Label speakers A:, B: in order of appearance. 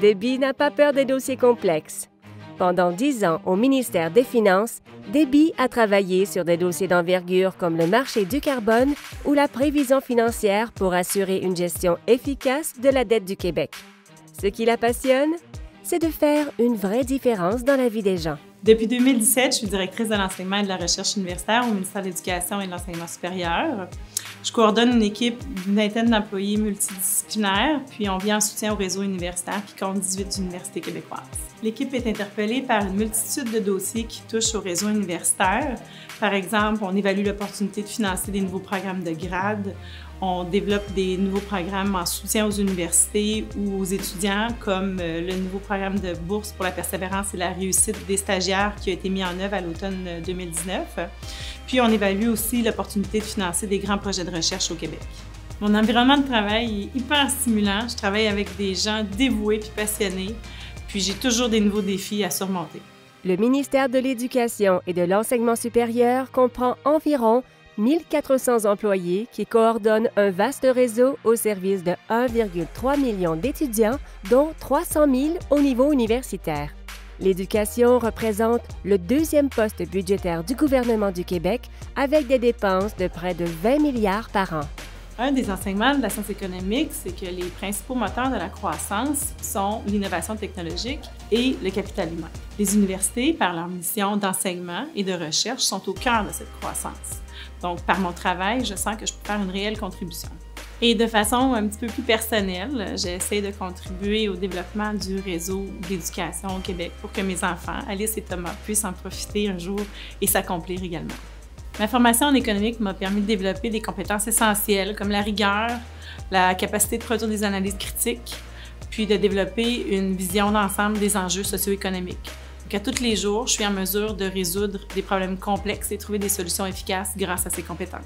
A: Debbie n'a pas peur des dossiers complexes. Pendant 10 ans au ministère des Finances, Debbie a travaillé sur des dossiers d'envergure comme le marché du carbone ou la prévision financière pour assurer une gestion efficace de la dette du Québec. Ce qui la passionne, c'est de faire une vraie différence dans la vie des gens.
B: Depuis 2017, je suis directrice de l'enseignement et de la recherche universitaire au ministère de l'Éducation et de l'Enseignement supérieur. Je coordonne une équipe d'une vingtaine d'employés multidisciplinaires, puis on vient en soutien au réseau universitaire qui compte 18 universités québécoises. L'équipe est interpellée par une multitude de dossiers qui touchent au réseau universitaire. Par exemple, on évalue l'opportunité de financer des nouveaux programmes de grade, on développe des nouveaux programmes en soutien aux universités ou aux étudiants, comme le nouveau programme de bourse pour la persévérance et la réussite des stagiaires qui a été mis en œuvre à l'automne 2019. Puis, on évalue aussi l'opportunité de financer des grands projets de recherche au Québec. Mon environnement de travail est hyper stimulant. Je travaille avec des gens dévoués puis passionnés, puis j'ai toujours des nouveaux défis à surmonter.
A: Le ministère de l'Éducation et de l'Enseignement supérieur comprend environ 1400 employés qui coordonnent un vaste réseau au service de 1,3 million d'étudiants, dont 300 000 au niveau universitaire. L'éducation représente le deuxième poste budgétaire du gouvernement du Québec avec des dépenses de près de 20 milliards par an.
B: Un des enseignements de la science économique, c'est que les principaux moteurs de la croissance sont l'innovation technologique et le capital humain. Les universités, par leur mission d'enseignement et de recherche, sont au cœur de cette croissance. Donc, par mon travail, je sens que je peux faire une réelle contribution. Et de façon un petit peu plus personnelle, j'essaie de contribuer au développement du réseau d'éducation au Québec pour que mes enfants, Alice et Thomas, puissent en profiter un jour et s'accomplir également. Ma formation en économique m'a permis de développer des compétences essentielles comme la rigueur, la capacité de produire des analyses critiques, puis de développer une vision d'ensemble des enjeux socio-économiques. Donc, à tous les jours, je suis en mesure de résoudre des problèmes complexes et trouver des solutions efficaces grâce à ces compétences.